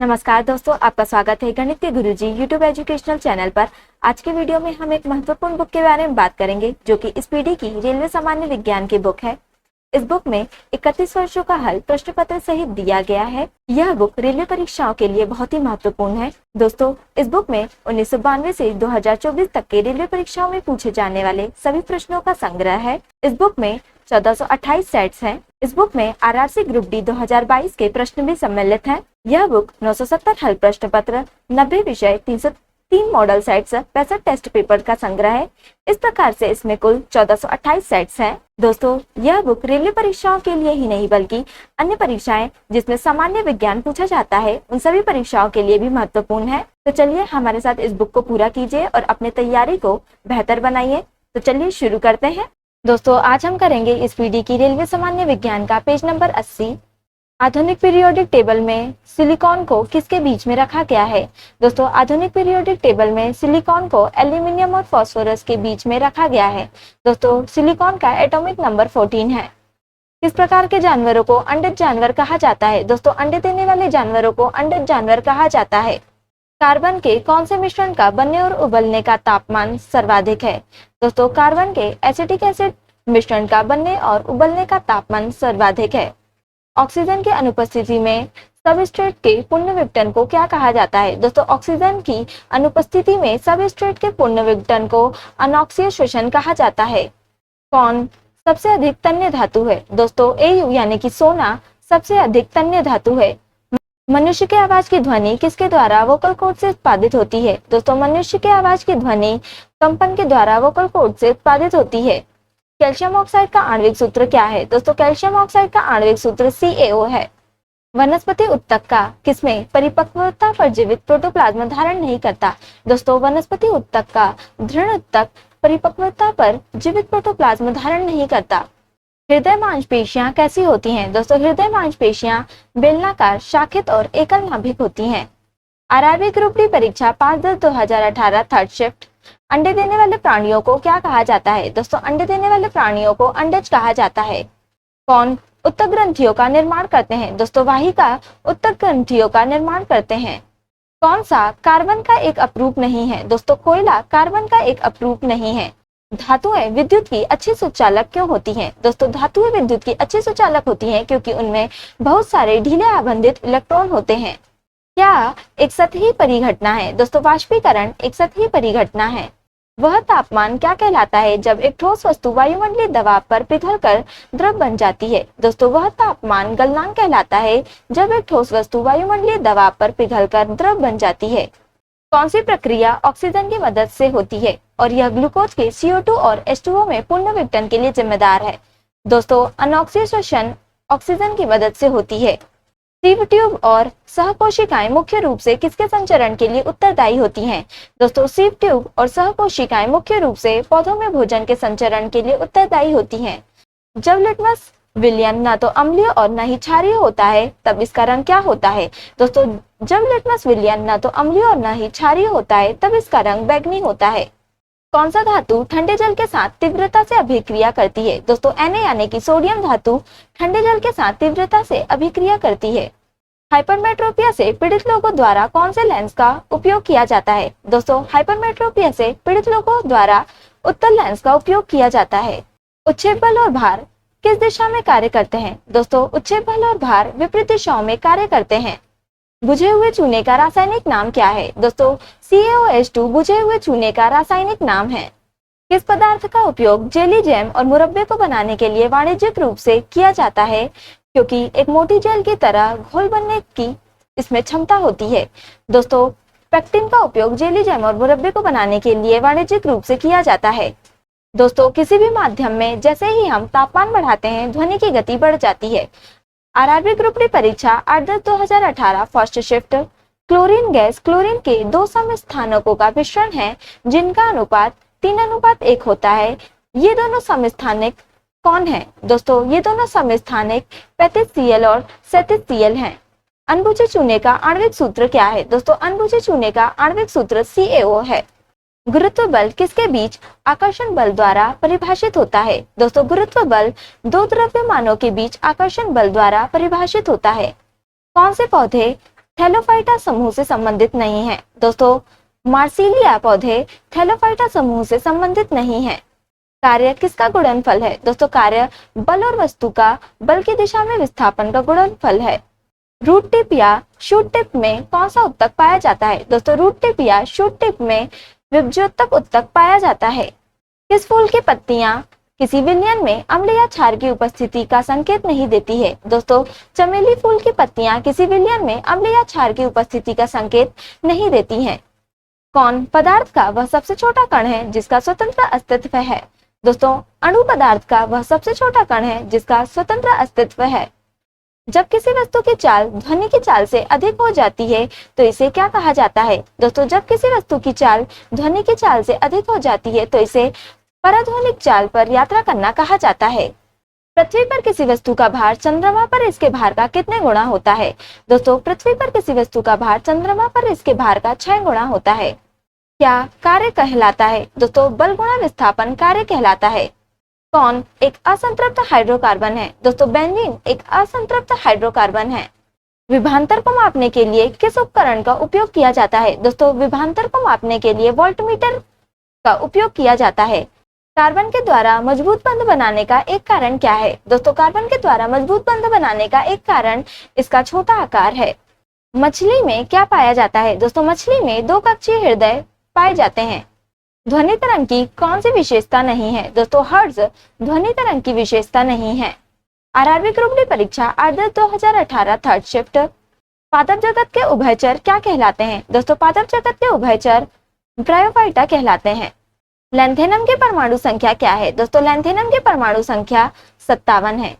नमस्कार दोस्तों, आपका स्वागत है गणित के गुरुजी यूट्यूब एजुकेशनल चैनल पर। आज के वीडियो में हम एक महत्वपूर्ण बुक के बारे में बात करेंगे जो कि इस पीढ़ी की रेलवे सामान्य विज्ञान की बुक है। इस बुक में 31 वर्षों का हल प्रश्न पत्र सहित दिया गया है। यह बुक रेलवे परीक्षाओं के लिए बहुत ही महत्वपूर्ण है। दोस्तों, इस बुक में 1992 से 2024 तक के रेलवे परीक्षाओं में पूछे जाने वाले सभी प्रश्नों का संग्रह है। इस बुक में 1428 सेट्स हैं। इस बुक में आरआरसी ग्रुप डी 2022 के प्रश्न भी सम्मिलित हैं। यह बुक 970 हल प्रश्न पत्र, 90 विषय, 303 मॉडल सेट्स, 65 टेस्ट पेपर का संग्रह है। इस प्रकार से इसमें कुल 1428 सेट्स हैं। दोस्तों, यह बुक रेलवे परीक्षाओं के लिए ही नहीं बल्कि अन्य परीक्षाएं जिसमें सामान्य विज्ञान पूछा जाता है उन सभी परीक्षाओं के लिए भी महत्वपूर्ण है। तो चलिए हमारे साथ इस बुक को पूरा कीजिए और अपने तैयारी को बेहतर बनाइए। तो चलिए शुरू करते हैं। दोस्तों, आज हम करेंगे इस पीढ़ी की रेलवे सामान्य विज्ञान का पेज नंबर 80। आधुनिक पीरियोडिक टेबल में सिलिकॉन को किसके बीच में रखा गया है? दोस्तों, आधुनिक पीरियोडिक टेबल में सिलिकॉन को एल्यूमिनियम और फास्फोरस के बीच में रखा गया है। दोस्तों, सिलिकॉन का एटॉमिक नंबर 14 है। किस प्रकार के जानवरों को अंडज जानवर कहा जाता है? दोस्तों, अंडे देने वाले जानवरों को अंडज जानवर कहा जाता है। कार्बन के कौन से मिश्रण का बनने और उबलने का तापमान सर्वाधिक है? दोस्तों, कार्बन के एसिटिक एसिड मिश्रण का बनने और उबलने का तापमान सर्वाधिक है। ऑक्सीजन की अनुपस्थिति में सबस्ट्रेट के पूर्ण विघटन को क्या कहा जाता है? दोस्तों, ऑक्सीजन की अनुपस्थिति में सबस्ट्रेट के पूर्ण विघटन को अनॉक्सीय श्वसन कहा जाता है। कौन सबसे अधिक तन्य धातु है? दोस्तों, एयू यानी कि सोना सबसे अधिक तन्य धातु है। मनुष्य के आवाज की ध्वनि किसके द्वारा वोकल कॉर्ड से उत्पादित होती है? दोस्तों, मनुष्य के आवाज की ध्वनि कंपन के द्वारा वोकल कॉर्ड से उत्पादित होती है। कैल्शियम ऑक्साइड का आणविक सूत्र क्या है? दोस्तों, कैल्शियम ऑक्साइड का आणविक सूत्र CaO है। वनस्पति उत्तक किसमें परिपक्वता पर जीवित प्रोटोप्लाज्म धारण नहीं करता? दोस्तों, वनस्पति उत्तक दृढ़ उत्तक परिपक्वता पर जीवित प्रोटोप्लाज्म धारण नहीं करता। हृदय मांसपेशियां कैसी होती हैं? दोस्तों, हृदय मांसपेशियां बेलनाकार, शाखित और एकल नाभिक होती हैं। आरआरबी ग्रुप डी परीक्षा 5/10/2018 थर्ड शिफ्ट। अंडे देने वाले प्राणियों को क्या कहा जाता है? दोस्तों, अंडे देने वाले प्राणियों को अंडज कहा जाता है। कौन उत्तक ग्रंथियों का निर्माण करते हैं? दोस्तों, वाहिका उत्तक ग्रंथियों का निर्माण करते हैं। कौन सा कार्बन का एक अपरूप नहीं है? दोस्तों, कोयला कार्बन का एक अपरूप नहीं है। धातुएं विद्युत की अच्छी सुचालक क्यों होती हैं? दोस्तों, धातुएं विद्युत की अच्छी सुचालक होती हैं क्योंकि उनमें बहुत सारे ढीले आबंधित इलेक्ट्रॉन होते हैं। क्या एक सतही परिघटना है? दोस्तों, वाष्पीकरण एक सतही परिघटना है। वह तापमान क्या कहलाता है जब एक ठोस वस्तु वायुमंडलीय दबाव पर पिघलकर द्रव बन जाती है? दोस्तों, वह तापमान गलनांक कहलाता है जब एक ठोस वस्तु वायुमंडलीय दबाव पर पिघलकर द्रव बन जाती है। कौन सी प्रक्रिया ऑक्सीजन की मदद से होती है और यह ग्लूकोज के CO2 और H2O में पूर्ण विघटन के लिए जिम्मेदार है? दोस्तों, अनॉक्सीय श्वसन ऑक्सीजन की मदद से होती है। सीव ट्यूब और सहकोशिकाएं मुख्य रूप से किसके संचरण के लिए उत्तरदायी होती हैं? दोस्तों, सीव ट्यूब और सहकोशिकाएं मुख्य रूप से पौधों में भोजन के संचरण के लिए उत्तरदायी होती हैं। जब लिटमस विलयन न तो अम्लीय और न ही क्षारीय होता है तब इसका रंग क्या होता है? दोस्तों, जब लिटमस विलयन न तो अम्लीय और न ही क्षारीय होता है तब इसका रंग बैंगनी होता है। कौन सा धातु ठंडे जल के साथ तीव्रता से अभिक्रिया करती है? दोस्तों, Na यानी कि सोडियम धातु ठंडे जल के साथ तीव्रता से अभिक्रिया करती है। हाइपरमेट्रोपिया से पीड़ित लोगों द्वारा कौन से लेंस का उपयोग किया जाता है? दोस्तों, हाइपरमेट्रोपिया से पीड़ित लोगों द्वारा उत्तल लेंस का उपयोग किया जाता है। उच्छेद बल और भार किस दिशा में कार्य करते हैं? दोस्तों, उच्छेद बल और भार विपरीत दिशाओं में कार्य करते हैं। बुझे हुए चूने का रासायनिक नाम क्या है? दोस्तों, CaOH2 बुझे हुए चूने का रासायनिक नाम है। किस पदार्थ का उपयोग जेली, जैम और मुरब्बे को बनाने के लिए वाणिज्यिक रूप से किया जाता है क्योंकि एक मोटी जेल की तरह घोल बनने की इसमें क्षमता होती है? दोस्तों, पेक्टिन का उपयोग जेली, जैम और मुरब्बे को बनाने के लिए वाणिज्यिक रूप से किया जाता है। दोस्तों, किसी भी माध्यम में जैसे ही हम तापमान बढ़ाते हैं ध्वनि की गति बढ़ जाती है। आरआरबी ग्रुप डी परीक्षा 8/10/2018 first shift. Chlorine gas chlorine के दो समस्थानकों का मिश्रण है जिनका अनुपात 3:1 होता है। ये दोनों समस्थानिक कौन है? दोस्तों, ये दोनों समस्थानिक 35Cl और 37Cl हैं। अनबुझे चूने का आणविक सूत्र क्या है? दोस्तों, अनबुझे चूने का आणविक सूत्र CaO है। गुरुत्व बल किसके बीच आकर्षण बल द्वारा परिभाषित होता है? दोस्तों, गुरुत्व बल दो द्रव्यमानों के बीच आकर्षण बल द्वारा परिभाषित होता है। कौन से पौधे थैलोफाइटा समूह से संबंधित नहीं है। दोस्तों मार्सिलिया पौधे थैलोफाइटा समूह से संबंधित नहीं है। कार्य किसका गुणनफल है? दोस्तों कार्य बल और वस्तु का बल की दिशा में विस्थापन का गुणनफल है। रूट टिप या शूट टिप में कौन सा उत्तक पाया जाता है? दोस्तों रूट टिप या शूट टिप में विभज्योतक उत्तक पाया जाता है। किस फूल की पत्तियां किसी विलयन में अम्ल या क्षार की उपस्थिति का संकेत नहीं देती है? दोस्तों चमेली फूल की पत्तियां किसी विलयन में अम्ल या क्षार की उपस्थिति का संकेत नहीं देती हैं। कौन पदार्थ का वह सबसे छोटा कण है जिसका स्वतंत्र अस्तित्व है? दोस्तों अणु पदार्थ का वह सबसे छोटा कण है जिसका स्वतंत्र अस्तित्व है। जब किसी वस्तु की चाल ध्वनि की चाल से अधिक हो जाती है तो इसे क्या कहा जाता है? दोस्तों जब किसी वस्तु की चाल ध्वनि की चाल से अधिक हो जाती है तो इसे पराध्वनिक चाल पर यात्रा करना कहा जाता है। पृथ्वी पर किसी वस्तु का भार चंद्रमा पर इसके भार का कितने गुना होता है? दोस्तों पृथ्वी पर किसी वस्तु का भार चंद्रमा पर इसके भार का 6 गुना होता है। क्या कार्य कहलाता है? दोस्तों बल गुणा विस्थापन कार्य कहलाता है। कौन एक असंतृप्त हाइड्रोकार्बन है? दोस्तों बेंजीन एक असंतृप्त हाइड्रोकार्बन है। विभवांतर को मापने के लिए किस उपकरण का उपयोग किया जाता है? दोस्तों विभवांतर को मापने के लिए वोल्टमीटर का उपयोग किया जाता है। कार्बन के द्वारा मजबूत बंध बनाने का एक कारण क्या है? दोस्तों कार्बन के द्वारा मजबूत बंध बनाने का एक कारण इसका छोटा आकार है। मछली में क्या पाया जाता है? दोस्तों मछली में 2 कक्षीय हृदय पाए जाते हैं। ध्वनि तरंग की कौन सी विशेषता नहीं है? दोस्तों हर्ट्ज ध्वनि तरंग की विशेषता नहीं है। आरआरबी ग्रुप डी परीक्षा आदर्श 2018 थर्ड शिफ्ट। पादप जगत के उभयचर क्या कहलाते हैं? दोस्तों पादप जगत के उभयचर ब्रायोफाइटा कहलाते हैं। लैंथेनम की परमाणु संख्या क्या है? दोस्तों लैंथेनम की परमाणु संख्या 57 है।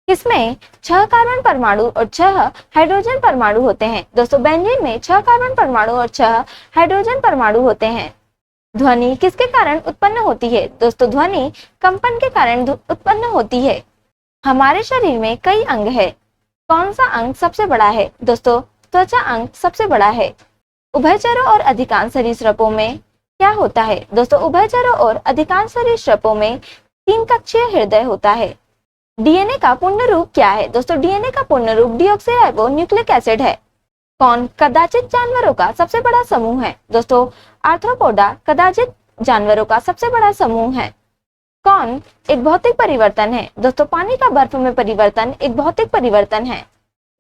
किसमें 6 कार्बन परमाणु और 6 हाइड्रोजन परमाणु होते हैं? दोस्तों बेंजीन में 6 कार्बन परमाणु और 6 हाइड्रोजन परमाणु होते हैं। ध्वनि किसके कारण उत्पन्न होती है? दोस्तों ध्वनि कंपन के कारण उत्पन्न होती है। हमारे शरीर में कई अंग है, कौन सा अंग सबसे बड़ा है? दोस्तों त्वचा अंग सबसे बड़ा है। उभयचरों और अधिकांश सरीसृपों में क्या होता है? दोस्तों उभयचरों और अधिकांश सरीसृपों में 3 कक्षीय हृदय होता है। डीएनए का पूर्ण रूप क्या है? दोस्तों डीएनए का पूर्ण रूप डीऑक्सीराइबो न्यूक्लिक एसिड है। कौन कदाचित जानवरों का सबसे बड़ा समूह है? दोस्तों आर्थ्रोपोडा कदाचित जानवरों का सबसे बड़ा समूह है। कौन एक भौतिक परिवर्तन है? दोस्तों पानी का बर्फ में परिवर्तन एक भौतिक परिवर्तन है।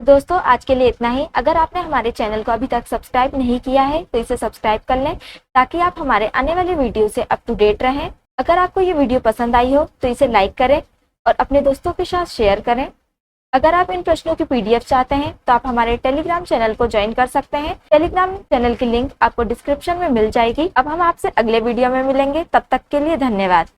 दोस्तों आज के लिए इतना ही। अगर आपने हमारे चैनल को अभी तक सब्सक्राइब नहीं किया है तो इसे सब्सक्राइब कर लें ताकि आप हमारे आने वाले वीडियो से अप टू डेट रहें। अगर आपको ये वीडियो पसंद आई हो तो इसे लाइक करें और अपने दोस्तों के साथ शेयर करें। अगर आप इन प्रश्नों की पीडीएफ चाहते हैं तो आप हमारे टेलीग्राम चैनल को ज्वाइन कर सकते हैं। टेलीग्राम चैनल की लिंक आपको डिस्क्रिप्शन में मिल जाएगी। अब हम आपसे अगले वीडियो में मिलेंगे, तब तक के लिए धन्यवाद।